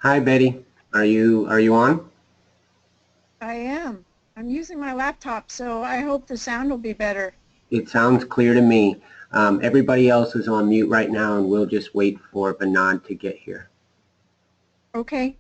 Hi, Betty. Are you on? I am. I'm using my laptop, so I hope the sound will be better. It sounds clear to me. Everybody else is on mute right now, and we'll just wait for Vinod to get here. Okay.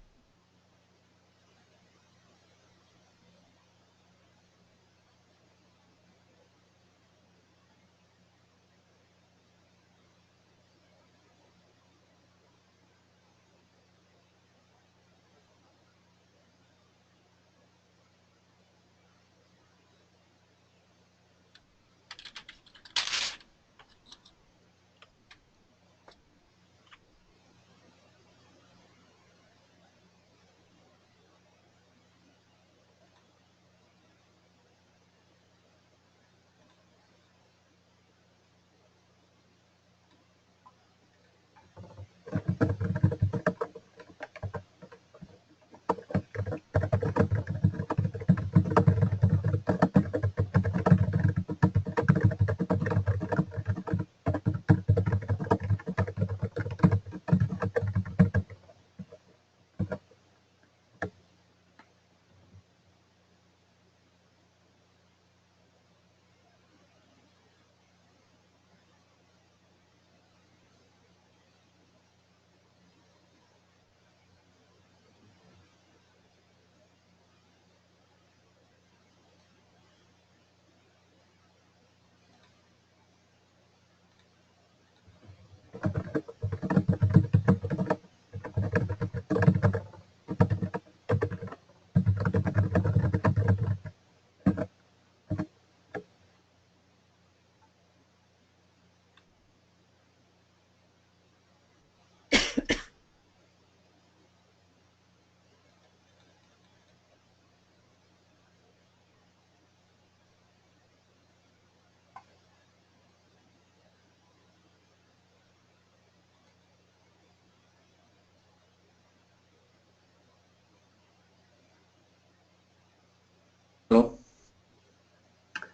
Hello.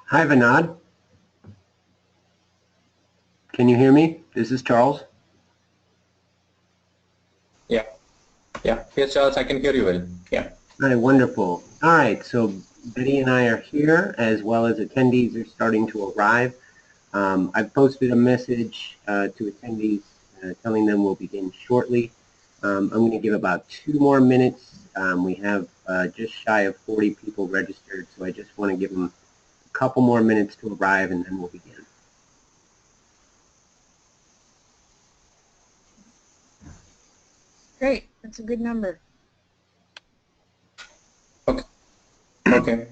Hi, Vinod. Can you hear me? This is Charles. Yeah. Yeah. Yes, Charles, I can hear you well. Yeah. All right, wonderful. All right, so Betty and I are here, as well as attendees are starting to arrive. I've posted a message to attendees telling them we'll begin shortly. I'm going to give about 2 more minutes. We have just shy of 40 people registered, so I just want to give them a couple more minutes to arrive, and then we'll begin. Great. That's a good number. Okay. Okay.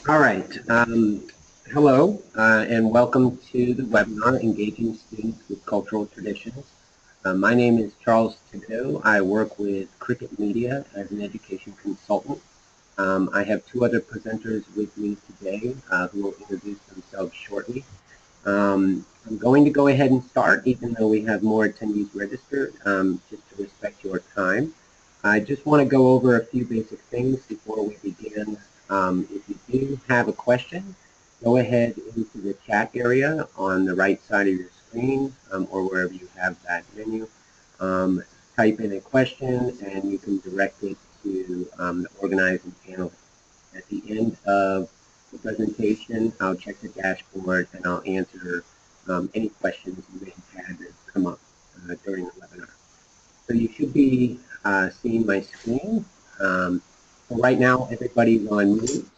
All right. Hello, and welcome to the webinar, Engaging Students with Cultural Traditions. My name is Charles Thibodeau. I work with Cricket Media as an education consultant. I have 2 other presenters with me today who will introduce themselves shortly. I'm going to go ahead and start, even though we have more attendees registered, just to respect your time. I just want to go over a few basic things before we begin. If you do have a question, go ahead into the chat area on the right side of your screen or wherever you have that menu. Type in a question and you can direct it to the organizing panel. At the end of the presentation, I'll check the dashboard and I'll answer any questions you may have had that come up during the webinar. So you should be seeing my screen. So right now, everybody's on mute.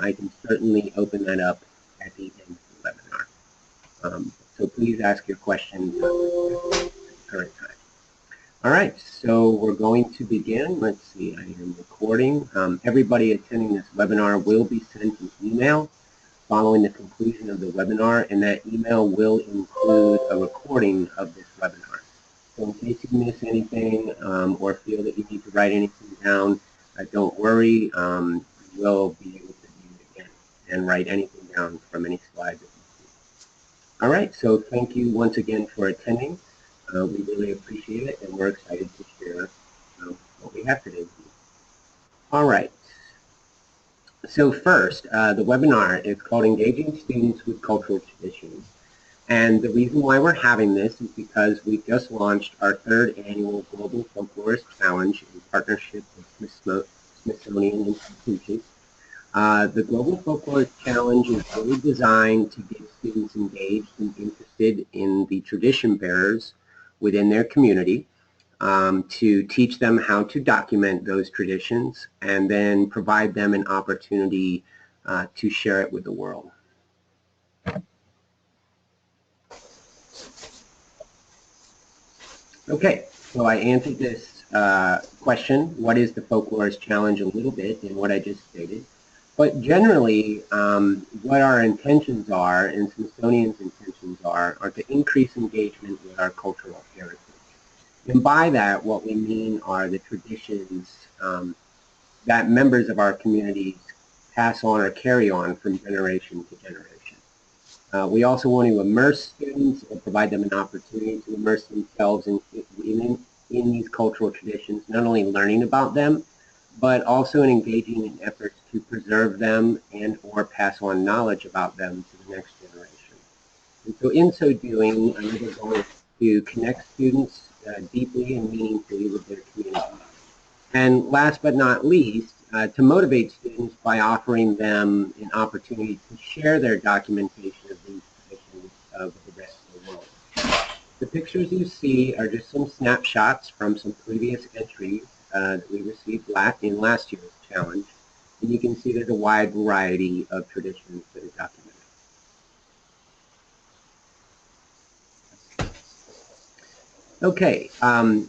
I can certainly open that up at the end of the webinar. So please ask your questions at the current time. All right, so we're going to begin. Let's see, I am recording. Everybody attending this webinar will be sent an email following the conclusion of the webinar, and that email will include a recording of this webinar. So in case you miss anything or feel that you need to write anything down, don't worry. We'll be able to view it again and write anything down from any slides that you see. All right, so thank you once again for attending. We really appreciate it, and we're excited to share what we have today with you. All right. So first, the webinar is called Engaging Students with Cultural Traditions. And the reason why we're having this is because we just launched our 3rd annual Global Folklorist Challenge in partnership with Smithsonian Institution. The Global Folklorist Challenge is really designed to get students engaged and interested in the tradition bearers within their community, to teach them how to document those traditions and then provide them an opportunity to share it with the world. Okay, so I answered this question, what is the Folklorist Challenge, a little bit in what I just stated. But generally, what our intentions are, and Smithsonian's intentions are to increase engagement with our cultural heritage. And by that, what we mean are the traditions that members of our communities pass on or carry on from generation to generation. We also want to immerse students and provide them an opportunity to immerse themselves in these cultural traditions, not only learning about them, but also in engaging in efforts to preserve them and or pass on knowledge about them to the next generation. And so in so doing, another goal is to connect students deeply and meaningfully with their community. And last but not least, to motivate students by offering them an opportunity to share their documentation of these traditions with the rest of the world. The pictures you see are just some snapshots from some previous entries that we received in last year's challenge. And you can see there's a wide variety of traditions that are documented. Okay,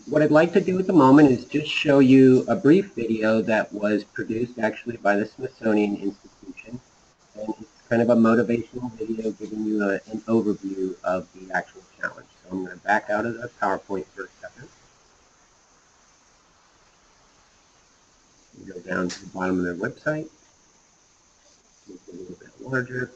what I'd like to do at the moment is just show you a brief video that was produced actually by the Smithsonian Institution. And it's kind of a motivational video giving you an overview of the actual challenge. So I'm going to back out of the PowerPoint for a second. Go down to the bottom of their website. Make it a little bit larger.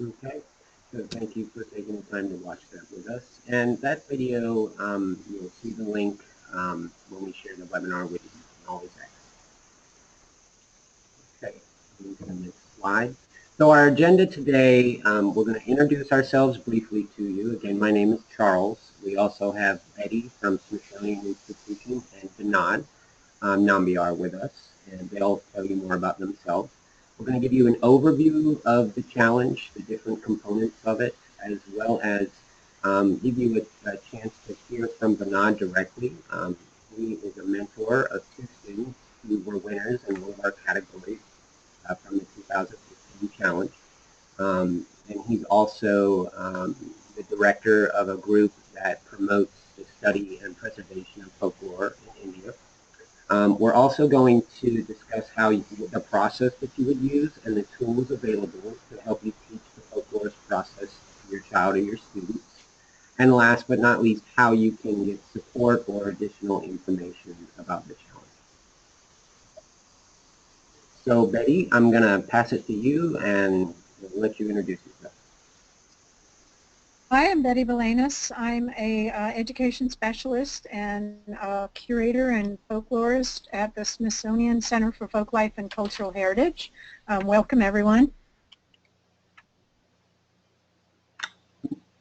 Okay, so thank you for taking the time to watch that with us. And that video, you'll see the link when we share the webinar with you. You can always access. Okay, moving to the next slide. So our agenda today, we're going to introduce ourselves briefly to you. Again, my name is Charles. We also have Betty from Smithsonian Institution and Vinod Nambiar with us, and they'll tell you more about themselves. We're going to give you an overview of the challenge, the different components of it, as well as give you a chance to hear from Vinod directly. He is a mentor of 2 students who were winners in one of our categories from the 2015 challenge. He's also the director of a group that promotes the study and preservation of folklore in India. We're also going to discuss the process that you would use and the tools available to help you teach the folklorist process to your child or your students. And last but not least, how you can get support or additional information about the challenge. So Betty, I'm going to pass it to you and let you introduce yourself. Hi, I'm Betty Balanis. I'm a education specialist and curator and folklorist at the Smithsonian Center for Folklife and Cultural Heritage. Welcome, everyone.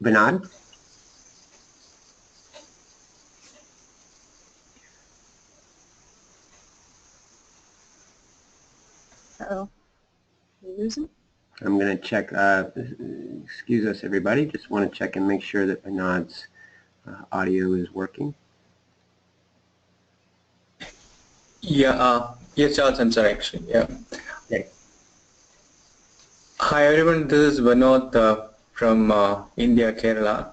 Vinod? Uh-oh. Did we lose him? I'm going to check, excuse us everybody, just want to check and make sure that Vinod's audio is working. Yeah, yes, Charles, I'm sorry, actually, yeah. Okay. Hi, everyone, this is Vinod from India, Kerala,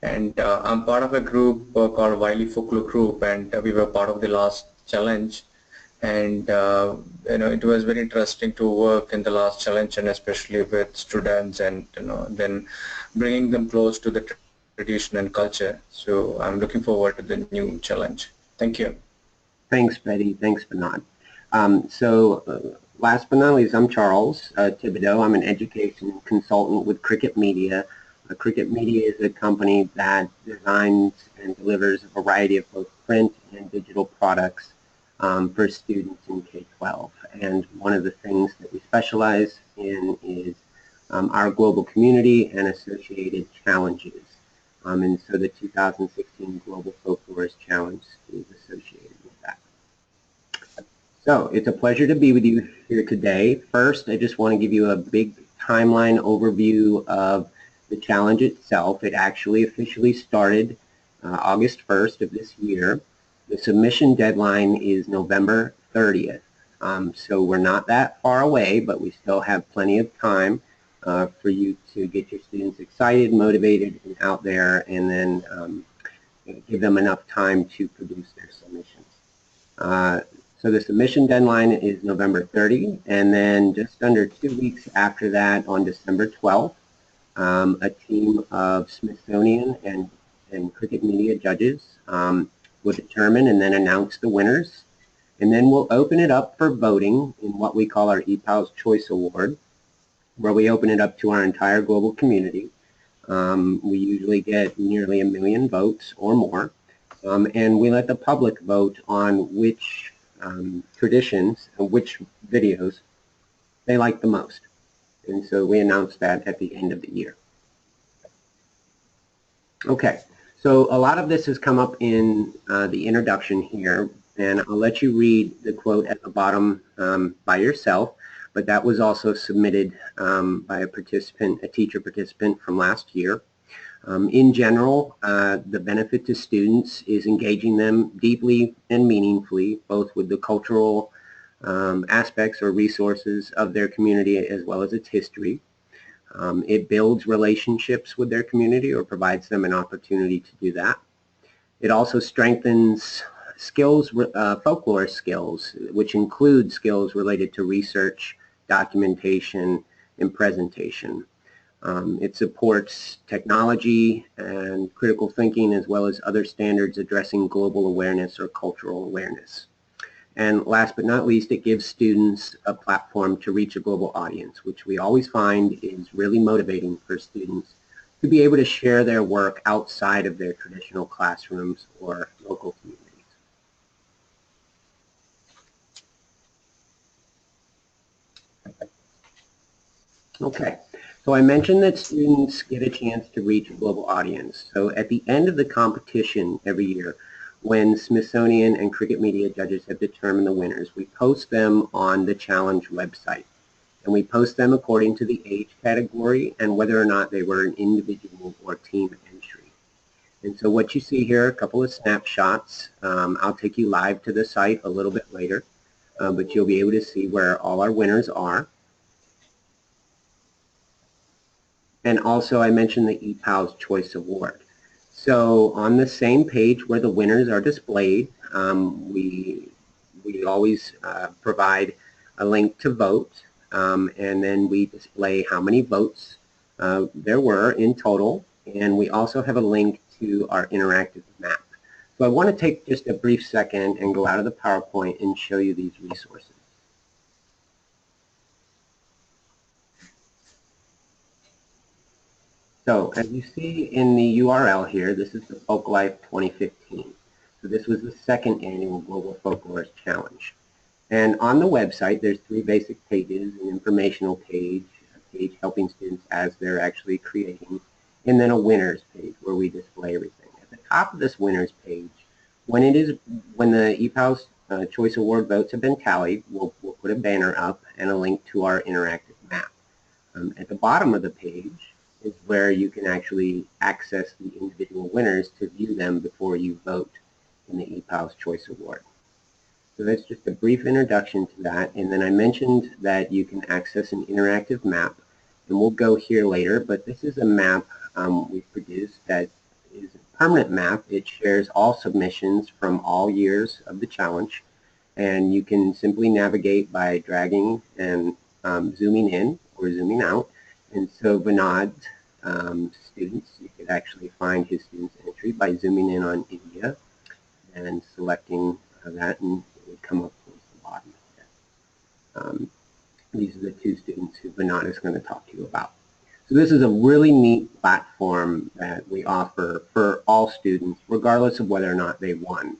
and I'm part of a group called Wiley Folklore Group, and we were part of the last challenge. And it was very interesting to work in the last challenge, and especially with students, and then bringing them close to the tradition and culture. So I'm looking forward to the new challenge. Thank you. Thanks, Betty. Thanks, Vinod. Last but not least, I'm Charles Thibodeau. I'm an education consultant with Cricket Media. Cricket Media is a company that designs and delivers a variety of both print and digital products for students in K-12. And one of the things that we specialize in is our global community and associated challenges. And so the 2016 Global Folklorist Challenge is associated with that. So it's a pleasure to be with you here today. First, I just want to give you a big timeline overview of the challenge itself. It actually officially started August 1st of this year. The submission deadline is November 30th. So we're not that far away, but we still have plenty of time for you to get your students excited, motivated, and out there, and then give them enough time to produce their submissions. So the submission deadline is November 30, and then just under 2 weeks after that, on December 12th, a team of Smithsonian and Cricket Media judges will determine and then announce the winners. And then we'll open it up for voting in what we call our EPAL's Choice Award, where we open it up to our entire global community. We usually get nearly 1 million votes or more. And we let the public vote on which traditions and which videos they like the most. And so we announce that at the end of the year. Okay, so a lot of this has come up in the introduction here, and I'll let you read the quote at the bottom by yourself, but that was also submitted by a teacher participant from last year. In general, the benefit to students is engaging them deeply and meaningfully, both with the cultural aspects or resources of their community as well as its history. It builds relationships with their community or provides them an opportunity to do that. It also strengthens skills, folklore skills, which include skills related to research, documentation, and presentation. It supports technology and critical thinking as well as other standards addressing global awareness or cultural awareness. And last but not least, it gives students a platform to reach a global audience, which we always find is really motivating for students to be able to share their work outside of their traditional classrooms or local communities. Okay, so I mentioned that students get a chance to reach a global audience. So at the end of the competition every year, when Smithsonian and Cricket Media judges have determined the winners, we post them on the challenge website. And we post them according to the age category and whether or not they were an individual or team entry. And so what you see here, a couple of snapshots. I'll take you live to the site a little bit later, but you'll be able to see where all our winners are. And also I mentioned the EPALS Choice Award. So on the same page where the winners are displayed, we always provide a link to vote, and then we display how many votes there were in total, and we also have a link to our interactive map. So I want to take just a brief second and go out of the PowerPoint and show you these resources. So as you see in the URL here, this is the Folklife 2015. So this was the second annual Global Folklorist Challenge. And on the website, there's three basic pages: an informational page, a page helping students as they're actually creating, and then a winners page where we display everything. At the top of this winners page, when the EPALS Choice Award votes have been tallied, we'll put a banner up and a link to our interactive map. At the bottom of the page is where you can actually access the individual winners to view them before you vote in the EPALS Choice Award. So that's just a brief introduction to that. And then I mentioned that you can access an interactive map, and we'll go here later, but this is a map we've produced that is a permanent map. It shares all submissions from all years of the challenge, and you can simply navigate by dragging and zooming in or zooming out. And so Vinod's students, you could actually find his students' entry by zooming in on India and selecting that, and it would come up towards the bottom here. These are the two students who Vinod is going to talk to you about. So this is a really neat platform that we offer for all students, regardless of whether or not they won.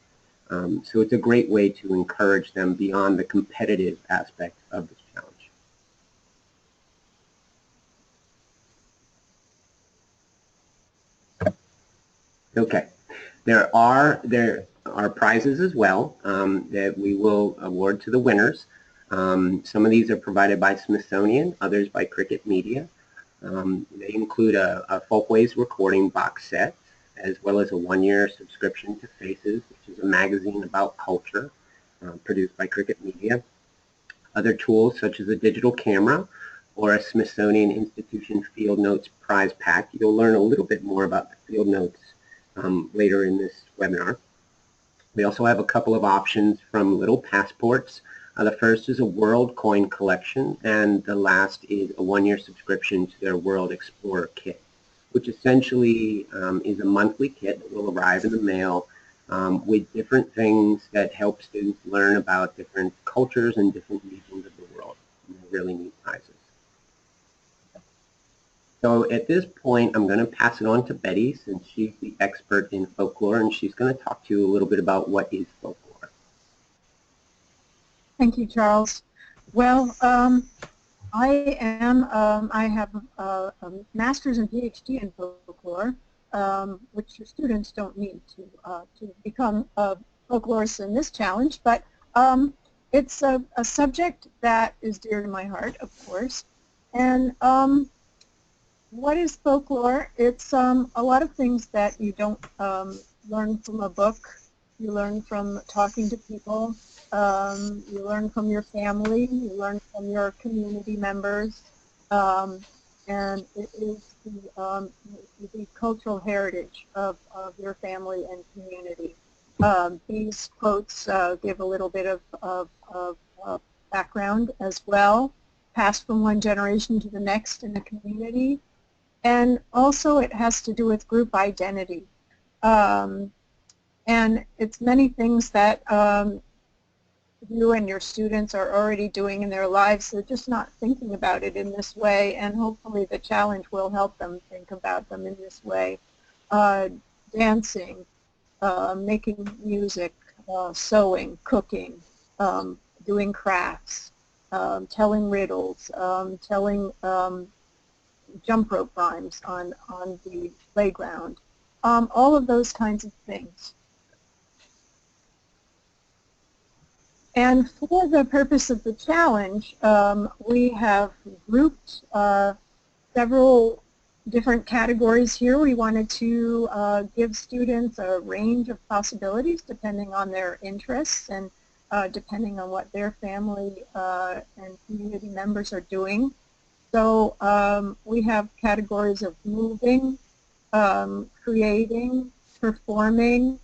So it's a great way to encourage them beyond the competitive aspect of this challenge. Okay, there are prizes as well that we will award to the winners. Some of these are provided by Smithsonian, others by Cricket Media. They include a Folkways recording box set, as well as a one-year subscription to Faces, which is a magazine about culture produced by Cricket Media. Other tools such as a digital camera or a Smithsonian Institution Field Notes prize pack. You'll learn a little bit more about the field notes later in this webinar. We also have a couple of options from Little Passports. The first is a World Coin Collection, and the last is a one-year subscription to their World Explorer Kit, which essentially is a monthly kit that will arrive in the mail with different things that help students learn about different cultures and different regions of the world. And they're really neat prizes. So at this point, I'm going to pass it on to Betty, since she's the expert in folklore, and she's going to talk to you a little bit about what is folklore. Thank you, Charles. Well, I have a master's and PhD in folklore, which your students don't need to become folklorists in this challenge, but it's a subject that is dear to my heart, of course. And what is folklore? It's a lot of things that you don't learn from a book. You learn from talking to people. You learn from your family. You learn from your community members. And it is the cultural heritage of your family and community. These quotes give a little bit of background as well, passed from one generation to the next in the community. And also it has to do with group identity. And it's many things that you and your students are already doing in their lives. They're just not thinking about it in this way, and hopefully the challenge will help them think about them in this way. Dancing, making music, sewing, cooking, doing crafts, telling riddles, telling jump rope rhymes on the playground, all of those kinds of things. And for the purpose of the challenge, we have grouped several different categories here. We wanted to give students a range of possibilities depending on their interests and depending on what their family and community members are doing. So we have categories of moving, creating, performing,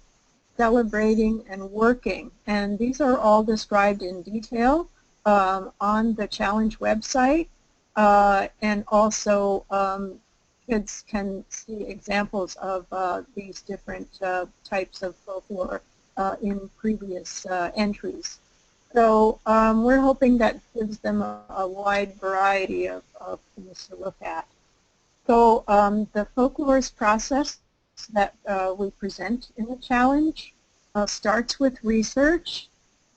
celebrating, and working. And these are all described in detail on the challenge website. And also kids can see examples of these different types of folklore in previous entries. So we're hoping that gives them a wide variety of things to look at. So the Folklorist process that we present in the challenge starts with research.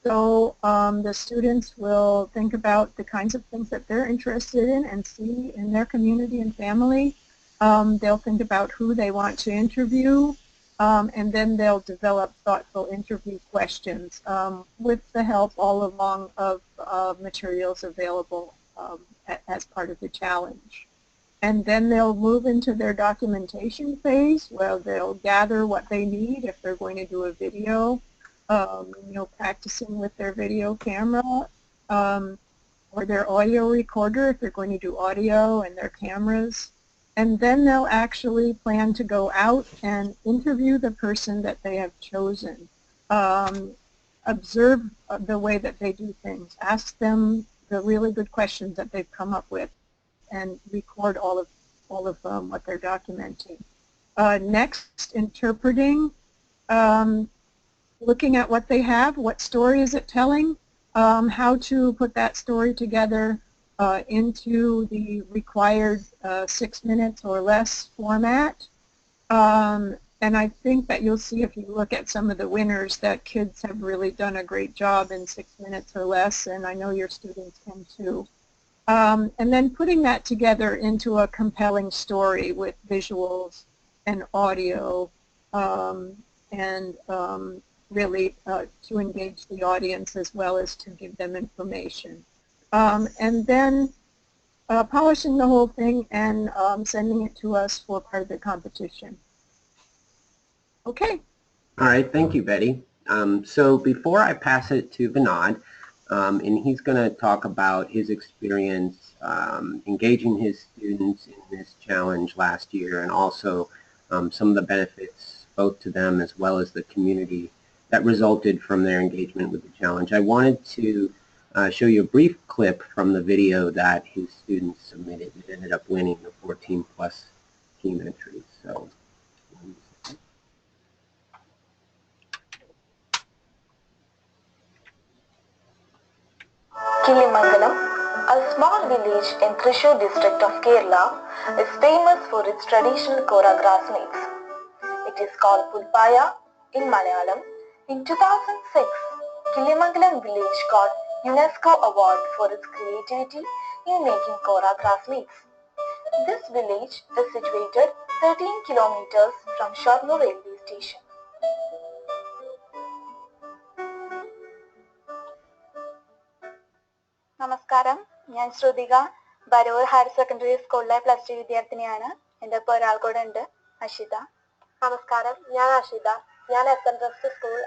So the students will think about the kinds of things that they're interested in and see in their community and family. They'll think about who they want to interview, and then they'll develop thoughtful interview questions with the help all along of materials available as part of the challenge. And then they'll move into their documentation phase where they'll gather what they need if they're going to do a video, practicing with their video camera, or their audio recorder if they're going to do audio, and their cameras. And then they'll actually plan to go out and interview the person that they have chosen. Observe the way that they do things. Ask them the really good questions that they've come up with, and record all of what they're documenting. Next, interpreting, looking at what they have, what story is it telling, how to put that story together into the required 6 minutes or less format. And I think that you'll see if you look at some of the winners that kids have really done a great job in 6 minutes or less, and I know your students can too. And then putting that together into a compelling story with visuals and audio and really to engage the audience as well as to give them information. And then polishing the whole thing and sending it to us for part of the competition. Okay. All right, thank you, Betty. So before I pass it to Vinod, and he's going to talk about his experience engaging his students in this challenge last year, and also some of the benefits both to them as well as the community that resulted from their engagement with the challenge. I wanted to show you a brief clip from the video that his students submitted. It ended up winning the 14+ team entries. So. Kilimangalam, a small village in Thrissur district of Kerala, is famous for its traditional choreographed meets. It is called Pulpaya in Malayalam. In 2006, Kilimangalam village got UNESCO award for its creativity in making choreographed meets. This village is situated 13 kilometers from Shornur railway station. നമസ്കാരം, ഞാൻ Shruthika, ബരൂർ higher secondary സ്കൂളിലെ +2 വിദ്യാർത്ഥിനിയാണ്. എൻ്റെ ഒപ്പം ഒരാൾ കൂടെ ഉണ്ട്, അഷിത. നമസ്കാരം, ഞാൻ അഷിത. ഞാൻ SN സ്കൂൾ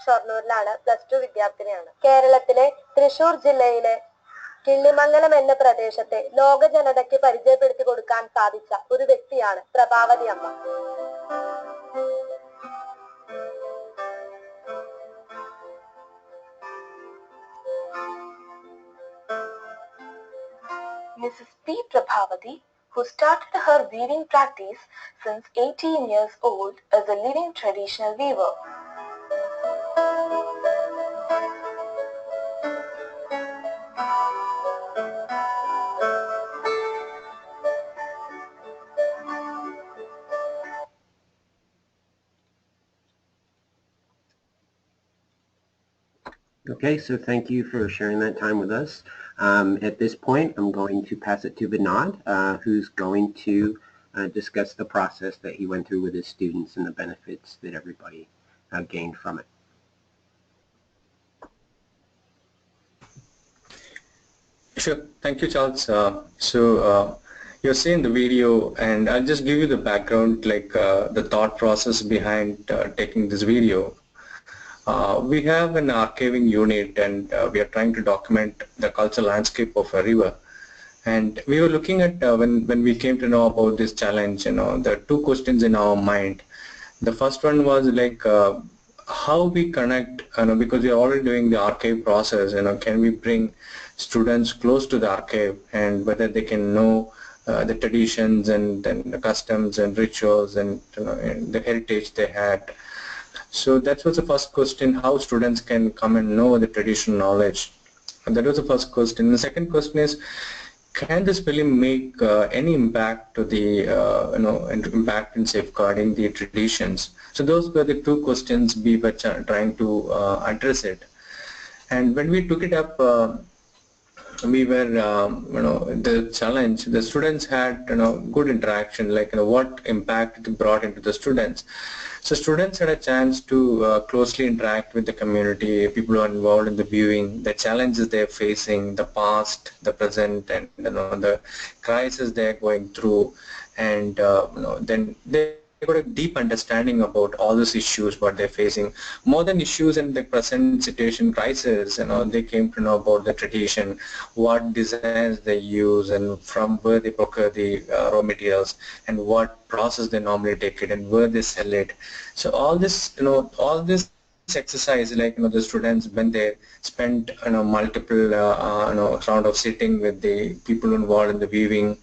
ഷൊർണൂരിലാണ്, +2 വിദ്യാർത്ഥിനിയാണ്. കേരളത്തിലെ തൃശൂർ ജില്ലയിലെ കിള്ളിമംഗലം എന്ന പ്രദേശത്തെ ലോക ജനതയ്ക്ക് പരിചയപ്പെടുത്തി കൊടുക്കാൻ സാധിച്ച ഒരു വ്യക്തിയാണ് പ്രഭാവതി അമ്മ. Mrs. P. Prabhavati, who started her weaving practice since 18 years old, is a living traditional weaver. Okay, so thank you for sharing that time with us. At this point, I'm going to pass it to Vinod, who's going to discuss the process that he went through with his students and the benefits that everybody gained from it. Sure. Thank you, Charles. You're seeing the video, and I'll just give you the background, like the thought process behind taking this video. We have an archiving unit, and we are trying to document the cultural landscape of a river. And we were looking at when we came to know about this challenge, the two questions in our mind. The first one was like how we connect, because we are already doing the archive process, can we bring students close to the archive and whether they can know the traditions and the customs and rituals and the heritage they had. So that was the first question, how students can come and know the traditional knowledge. And that was the first question. The second question is, can this film make any impact to the impact in safeguarding the traditions? So those were the two questions we were trying to address it. And when we took it up, we were the challenge. The students had good interaction, like what impact it brought into the students. So students had a chance to closely interact with the community, people who are involved in the viewing, the challenges they're facing, the past, the present, and the crisis they're going through, and then they got a deep understanding about all these issues what they're facing. More than issues in the present situation crisis, they came to know about the tradition, what designs they use, and from where they procure the raw materials, and what process they normally take it, and where they sell it. So all this exercise, like the students, when they spent multiple round of sitting with the people involved in the viewing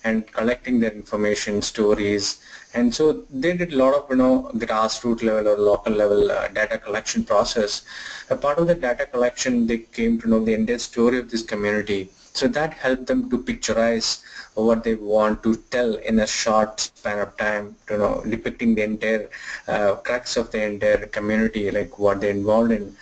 and collecting their information, stories, and so they did a lot of grassroots level or local level data collection process. A part of the data collection, they came to know the entire story of this community. So that helped them to picturize what they want to tell in a short span of time, depicting the entire crux of the entire community, like what they're involved in.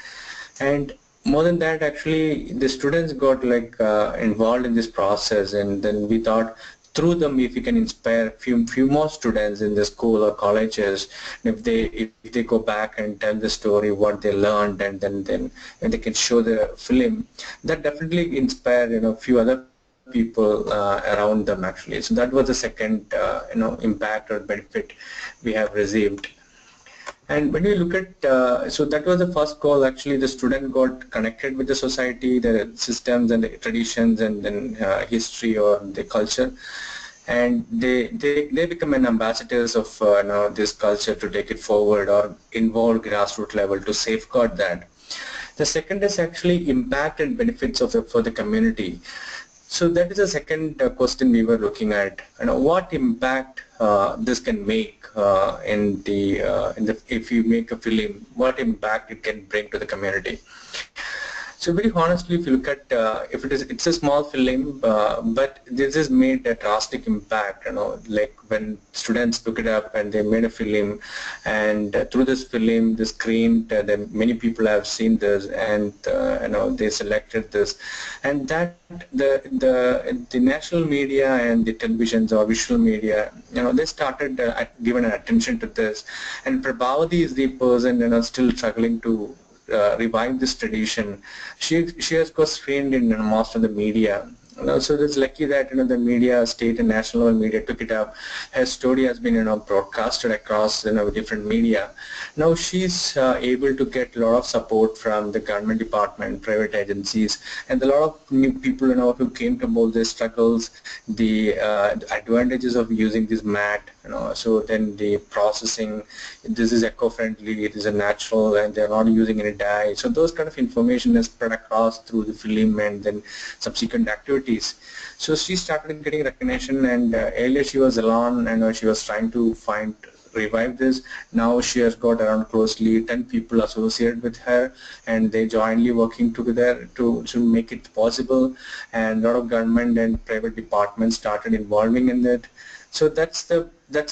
And more than that, actually, the students got involved in this process, and then we thought through them, if we can inspire few more students in the school or colleges, if they go back and tell the story what they learned, and then they can show the film, that definitely inspire few other people around them actually. So that was the second impact or benefit we have received. And when we look at, so that was the first goal. Actually, the student got connected with the society, the systems and the traditions, and then history or the culture, and they become an ambassadors of this culture to take it forward or involve grassroots level to safeguard that. The second is actually impact and benefits of for the community. So that is the second question we were looking at. What impact this can make in the if you make a film, what impact it can bring to the community. So very honestly, if you look at if it's a small film, but this has made a drastic impact. Like when students took it up and they made a film, and through this film, the screen, then many people have seen this, and they selected this, and that the national media and the televisions or visual media, they started giving attention to this, and Prabhavati is the person still struggling to revive this tradition. She has got trained in most of the media. So it's lucky that the media, state and national media took it up. Her story has been broadcasted across different media. Now she's able to get a lot of support from the government department, private agencies, and a lot of new people who came to know their struggles, the advantages of using this mat. So then the processing, this is eco-friendly, it is a natural, and they're not using any dye. So those kind of information is spread across through the film and then subsequent activities. So she started getting recognition, and earlier she was alone, and she was trying to revive this. Now she has got around closely 10 people associated with her, and they jointly working together to make it possible, and a lot of government and private departments started involving in it. So that's the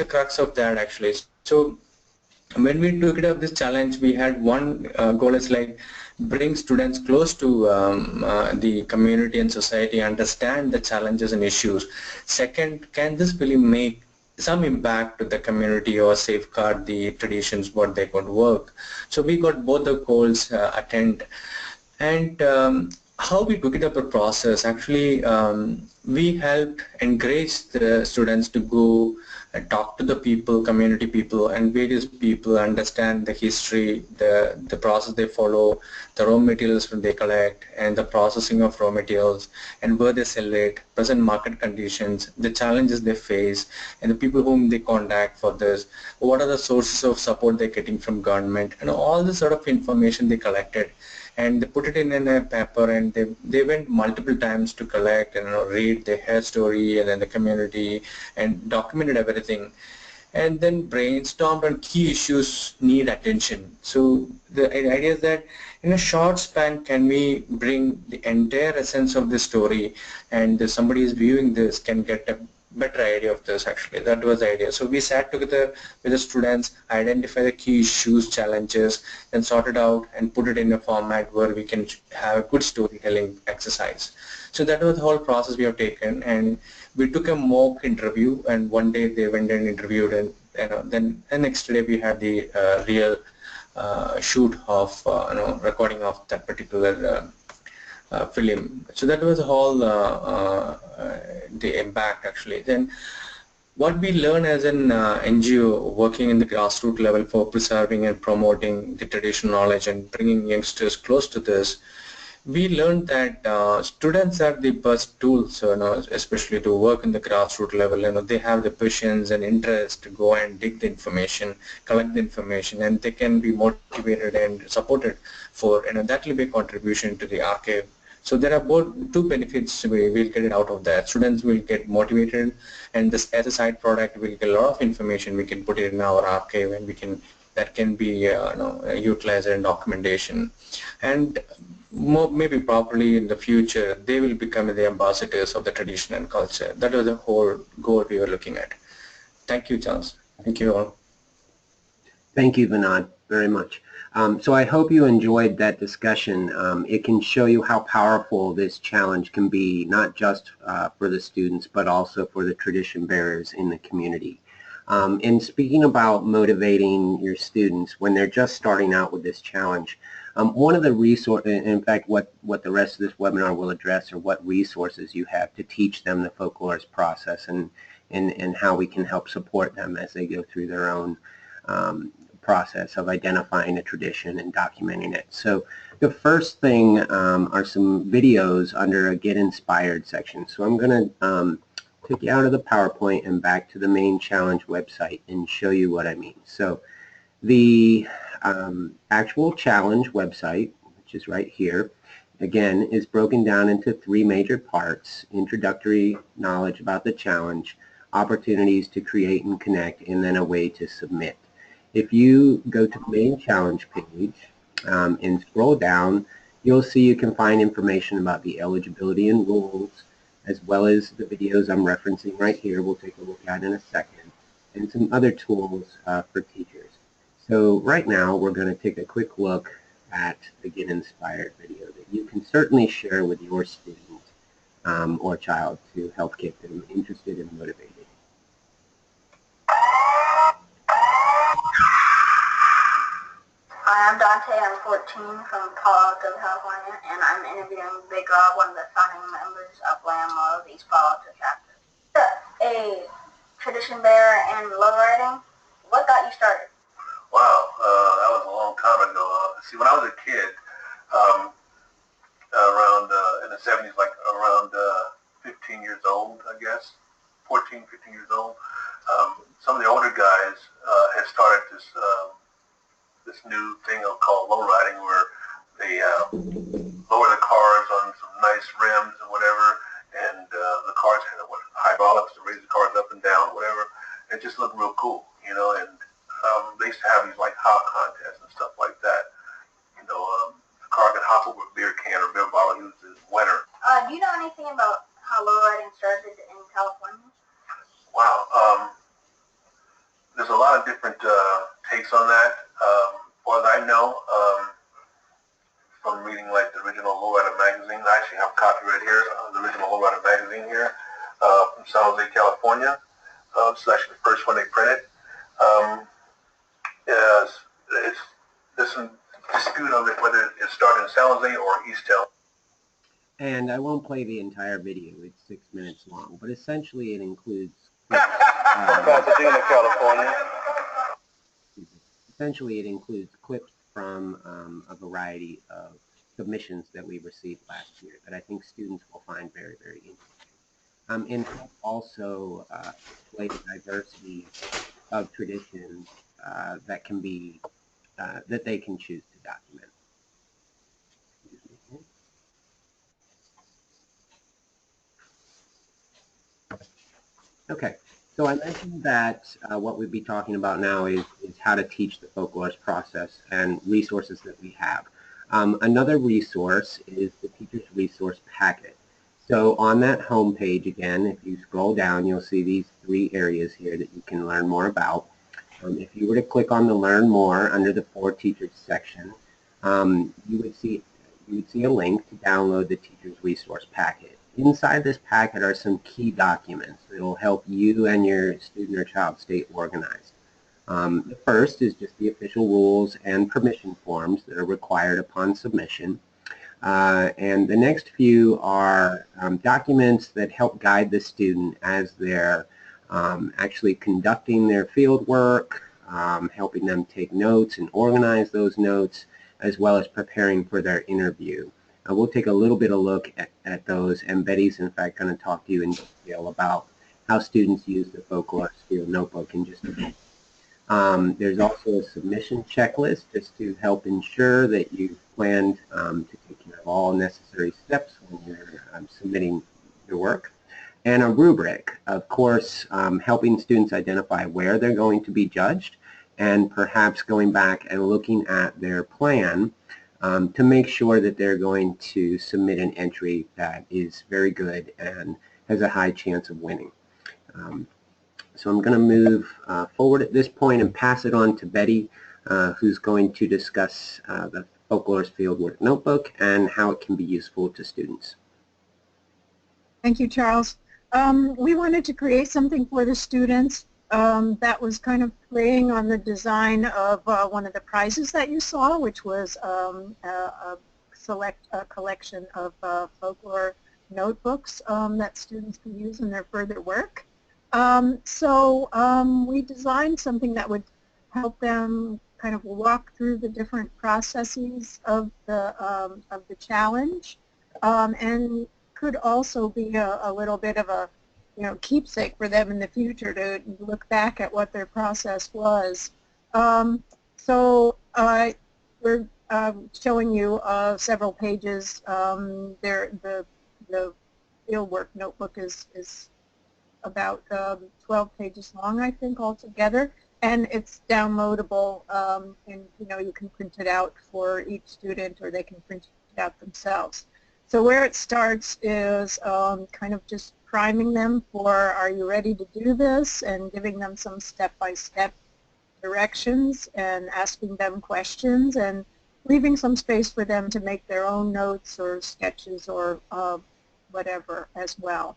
crux of that actually. So when we took it up this challenge, we had one goal is like bring students close to the community and society, understand the challenges and issues. Second, can this really make some impact to the community or safeguard the traditions what they could work? So we got both the goals attained. And how we took it up a process, actually we helped encourage the students to go talk to the people, community people, and various people, understand the history, the process they follow, the raw materials they collect, and the processing of raw materials, and where they sell it, present market conditions, the challenges they face, and the people whom they contact for this, what are the sources of support they're getting from government, and all this sort of information they collected. And they put it in a paper, and they went multiple times to collect and read the hair story and then the community and documented everything, and then brainstormed on key issues need attention. So the idea is that in a short span, can we bring the entire essence of the story, and if somebody is viewing this can get a better idea of this. Actually, that was the idea. So we sat together with the students, identify the key issues, challenges, and sort it out and put it in a format where we can have a good storytelling exercise. So that was the whole process we have taken, and we took a mock interview, and one day they went and interviewed, and then the next day we had the real shoot of recording of that particular film. So that was all the impact actually. Then what we learn as an NGO working in the grassroots level for preserving and promoting the traditional knowledge and bringing youngsters close to this, we learned that students are the best tools, especially to work in the grassroots level. They have the patience and interest to go and dig the information, collect the information, and they can be motivated and supported for, that will be a contribution to the archive. So there are both two benefits we will get it out of that. Students will get motivated, and this as a side product we'll get a lot of information. We can put it in our archive, and that can be utilized in documentation, and maybe probably in the future they will become the ambassadors of the tradition and culture. That was the whole goal we were looking at. Thank you, Charles. Thank you all. Thank you, Vinod, very much. So I hope you enjoyed that discussion. It can show you how powerful this challenge can be, not just for the students, but also for the tradition bearers in the community. And speaking about motivating your students when they're just starting out with this challenge, one of the resources, in fact, what the rest of this webinar will address are what resources you have to teach them the folklorist process, and how we can help support them as they go through their own process of identifying a tradition and documenting it. So the first thing are some videos under a Get Inspired section. So I'm going to take you out of the PowerPoint and back to the main challenge website and show you what I mean. So the actual challenge website, which is right here, again, is broken down into three major parts: introductory knowledge about the challenge, opportunities to create and connect, and then a way to submit. If you go to the main challenge page and scroll down, you'll see you can find information about the eligibility and rules, as well as the videos I'm referencing right here we'll take a look at in a second, and some other tools for teachers. So right now we're going to take a quick look at the Get Inspired video that you can certainly share with your student or child to help get them interested and motivated. Hi, I'm Dante. I'm 14 from Palo Alto, California, and I'm interviewing Big Rob, one of the founding members of Lamb of East Palo Alto chapter. A tradition bearer and lowriding. What got you started? Wow, that was a long time ago. See, when I was a kid, around in the 70s, like around 15 years old, I guess, 14, 15 years old, some of the older guys had started this new thing called low riding, where they lower the cars on some nice rims and whatever, and the cars had hydraulics to raise the cars up and down, whatever. It just looked real cool, and they used to have these like hop contests and stuff like that. The car could hop over a beer can or beer bottle used as winter. Do you know anything about how low riding started in California? Wow, there's a lot of different takes on that. As far as I know, from reading like the original Lowrider magazine, I actually have a copy right here, the original Lowrider magazine here, from San Jose, California. This is actually the first one they printed. There's some dispute on it whether it started in San Jose or East Town. And I won't play the entire video, it's 6 minutes long, but essentially it includes Pasadena, California. Essentially, it includes clips from a variety of submissions that we received last year that I think students will find very, very interesting. And also display the diversity of traditions that can be that they can choose to document. Okay, so I mentioned that what we'd be talking about now is how to teach the folklorist process and resources that we have. Another resource is the Teacher's Resource Packet. So on that home page, again, if you scroll down, you'll see these three areas here that you can learn more about. If you were to click on the Learn More under the For Teachers section, you would see a link to download the Teacher's Resource Packet. Inside this packet are some key documents that will help you and your student or child stay organized. The first is just the official rules and permission forms that are required upon submission. And the next few are documents that help guide the student as they're actually conducting their field work, helping them take notes and organize those notes, as well as preparing for their interview. We'll take a little bit of look at those, and Betty's in fact going to talk to you in detail about how students use the Folklorist field notebook in just a minute. There's also a submission checklist just to help ensure that you've planned to take care of all necessary steps when you're submitting your work. And a rubric, of course, helping students identify where they're going to be judged, and perhaps going back and looking at their plan to make sure that they're going to submit an entry that is very good and has a high chance of winning. So I'm going to move forward at this point and pass it on to Betty, who's going to discuss the Folklorist Fieldwork Notebook and how it can be useful to students. Thank you, Charles. We wanted to create something for the students that was kind of playing on the design of one of the prizes that you saw, which was a collection of folklore notebooks that students can use in their further work. So we designed something that would help them kind of walk through the different processes of the challenge, and could also be a little bit of a keepsake for them in the future to look back at what their process was. So we're showing you several pages. The fieldwork notebook is about 12 pages long, I think, altogether, and it's downloadable, and you can print it out for each student, or they can print it out themselves. So where it starts is kind of just priming them for, are you ready to do this, and giving them some step-by-step directions and asking them questions and leaving some space for them to make their own notes or sketches or whatever as well.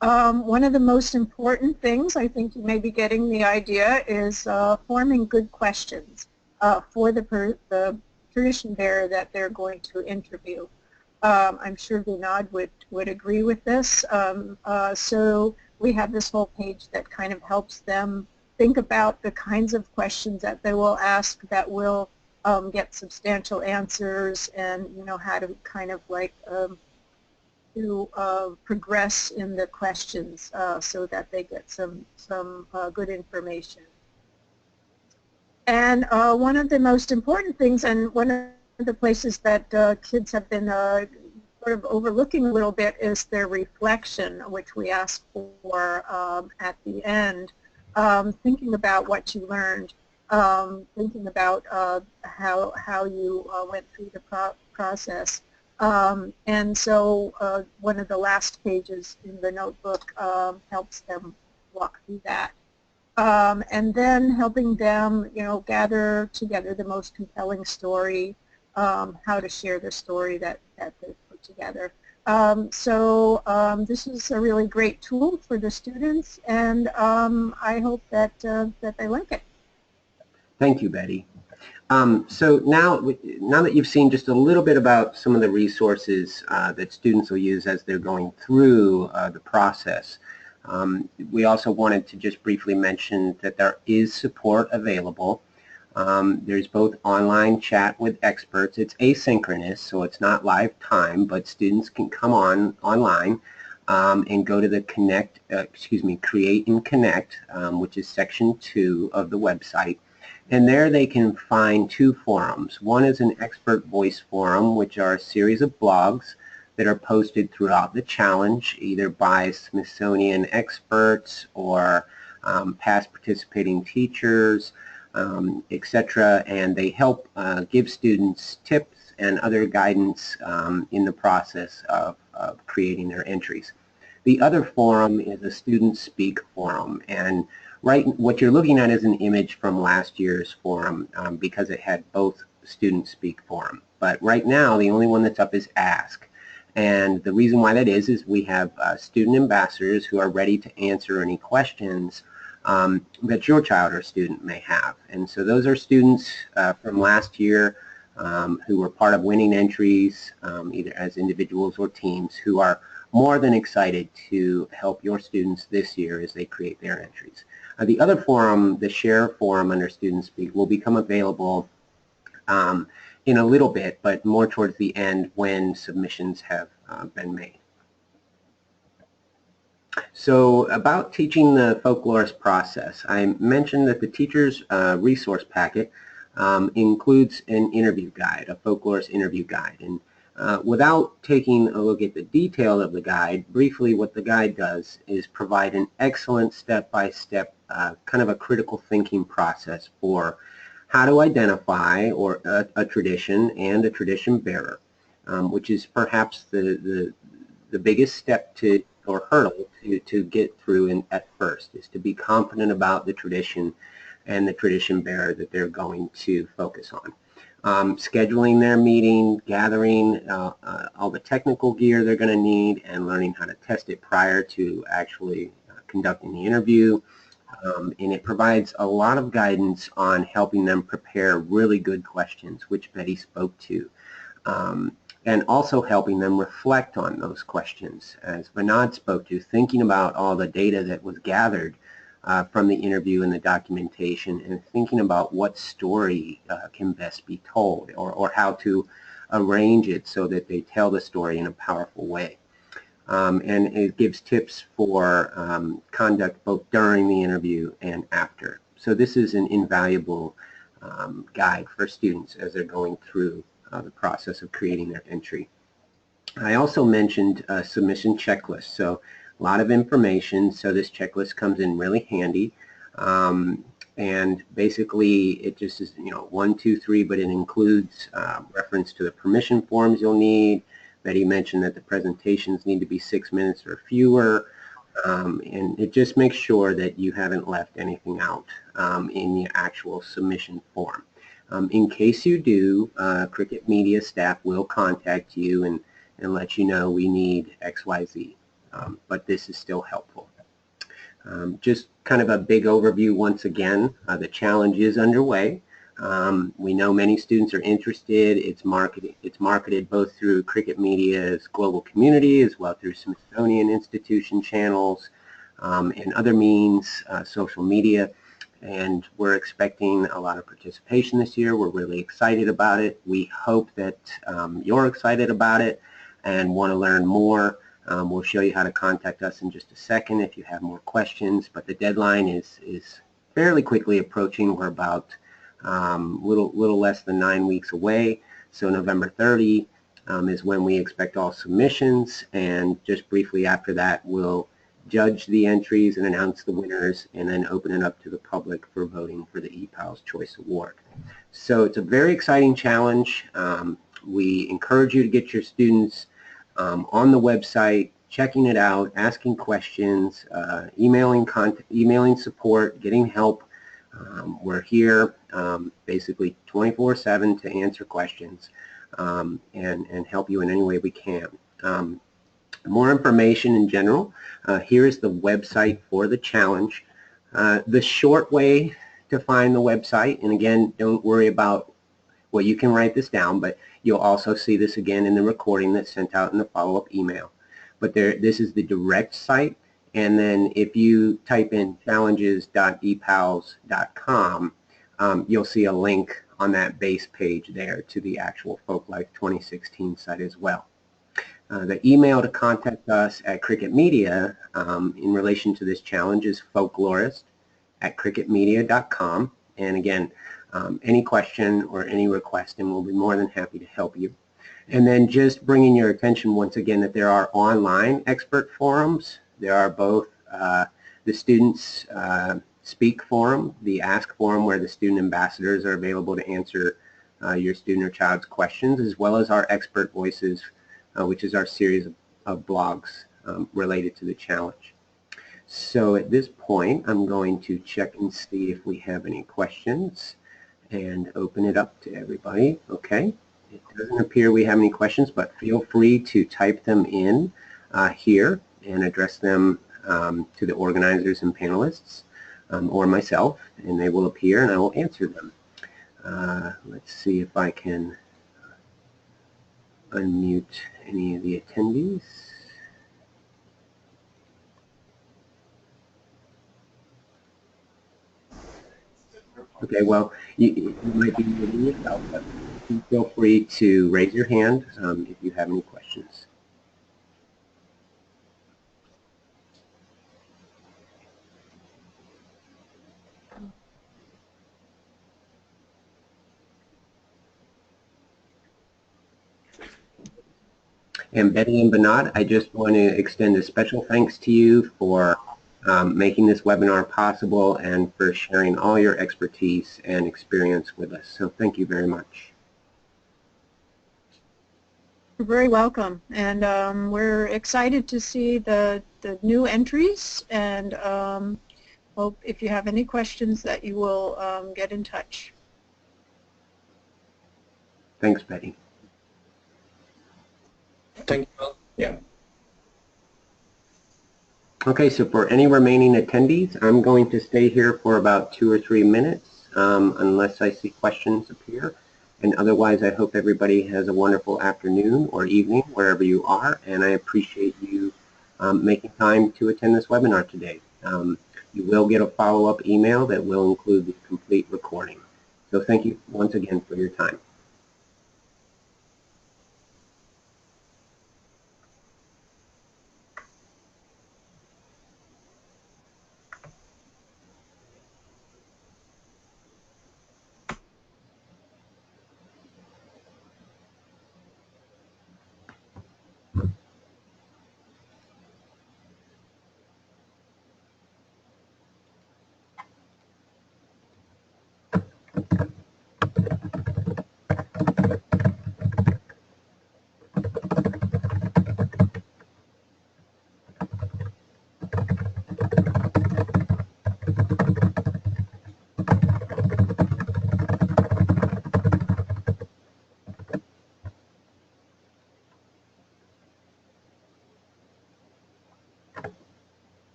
One of the most important things, I think you may be getting the idea, is forming good questions for the tradition bearer that they're going to interview. I'm sure Vinod would agree with this. So we have this whole page that kind of helps them think about the kinds of questions that they will ask that will get substantial answers, and how to kind of like to progress in the questions so that they get some good information. And one of the most important things, and one of the places that kids have been sort of overlooking a little bit, is their reflection, which we ask for at the end. Thinking about what you learned, thinking about how you went through the process. And so one of the last pages in the notebook helps them walk through that. And then helping them, gather together the most compelling story, how to share the story that they put together. So this is a really great tool for the students, and I hope that they like it. Thank you, Betty. So now that you've seen just a little bit about some of the resources that students will use as they're going through the process, We also wanted to just briefly mention that there is support available. There's both online chat with experts. It's asynchronous, so it's not live time, but students can come online and go to the Create and Connect, which is section 2 of the website. And there they can find 2 forums. One is an expert voice forum, which are a series of blogs that are posted throughout the challenge, either by Smithsonian experts or past participating teachers, etc. And they help give students tips and other guidance in the process of creating their entries. The other forum is a Student Speak forum, and what you're looking at is an image from last year's forum because it had both Student Speak forum. But right now, the only one that's up is Ask. And the reason why that is we have student ambassadors who are ready to answer any questions that your child or student may have. And so those are students from last year who were part of winning entries, either as individuals or teams, who are more than excited to help your students this year as they create their entries. The other forum, the Share forum under Student Speak, will become available in a little bit, but more towards the end when submissions have been made. So about teaching the Folklorist process, I mentioned that the teacher's resource packet includes an interview guide, a Folklorist interview guide. And without taking a look at the detail of the guide, briefly what the guide does is provide an excellent step-by-step kind of a critical thinking process for how to identify a tradition and a tradition bearer, which is perhaps the biggest step or hurdle to get through at first, is to be confident about the tradition and the tradition bearer that they're going to focus on. Scheduling their meeting, gathering all the technical gear they're going to need, and learning how to test it prior to actually conducting the interview. And it provides a lot of guidance on helping them prepare really good questions, which Betty spoke to, and also helping them reflect on those questions, as Vinod spoke to, thinking about all the data that was gathered from the interview and the documentation, and thinking about what story can best be told, or how to arrange it so that they tell the story in a powerful way. And it gives tips for conduct both during the interview and after. So this is an invaluable guide for students as they're going through the process of creating their entry. I also mentioned a submission checklist. So a lot of information, so this checklist comes in really handy. And basically it just is, 1, 2, 3, but it includes reference to the permission forms you'll need. Betty mentioned that the presentations need to be 6 minutes or fewer, and it just makes sure that you haven't left anything out in the actual submission form. In case you do, Cricket Media staff will contact you and let you know we need XYZ, but this is still helpful. Just kind of a big overview once again. The challenge is underway. We know many students are interested. It's marketed both through Cricket Media's global community as well through Smithsonian Institution channels and other means, social media. And we're expecting a lot of participation this year. We're really excited about it. We hope that you're excited about it and want to learn more. We'll show you how to contact us in just a second if you have more questions. But the deadline is fairly quickly approaching. We're about little less than 9 weeks away. So November 30 is when we expect all submissions, and just briefly after that we'll judge the entries and announce the winners, and then open it up to the public for voting for the EPALS Choice Award. So it's a very exciting challenge. We encourage you to get your students on the website, checking it out, asking questions, emailing support, getting help. We're here basically 24/7 to answer questions and help you in any way we can. More information in general, here is the website for the challenge. The short way to find the website, and again, don't worry about, well, you can write this down, but you'll also see this again in the recording that's sent out in the follow-up email. But this is the direct site, And then if you type in challenges.epals.com, you'll see a link on that base page there to the actual Folklife 2016 site as well. The email to contact us at Cricket Media in relation to this challenge is folklorist@cricketmedia.com. And again, any question or any request, and we'll be more than happy to help you. And then just bringing your attention once again that there are online expert forums. There are both the Students Speak forum, the Ask forum, where the student ambassadors are available to answer your student or child's questions, as well as our Expert Voices, which is our series of blogs related to the challenge. So at this point, I'm going to check and see if we have any questions and open it up to everybody. Okay. It doesn't appear we have any questions, but feel free to type them in here and address them to the organizers and panelists or myself, and they will appear and I will answer them. Let's see if I can unmute any of the attendees. Okay, well, you might be muting yourself, but feel free to raise your hand if you have any questions. And Betty and Bernard, I just want to extend a special thanks to you for making this webinar possible and for sharing all your expertise and experience with us. So thank you very much. You're very welcome, and we're excited to see the new entries, and hope if you have any questions that you will get in touch. Thanks, Betty. Thank you. Yeah. Okay, so for any remaining attendees, I'm going to stay here for about 2 or 3 minutes unless I see questions appear. And otherwise, I hope everybody has a wonderful afternoon or evening wherever you are, and I appreciate you making time to attend this webinar today. You will get a follow-up email that will include the complete recording. So thank you once again for your time.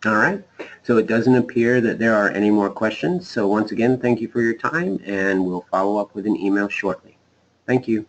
All right, so it doesn't appear that there are any more questions. So once again, thank you for your time, and we'll follow up with an email shortly. Thank you.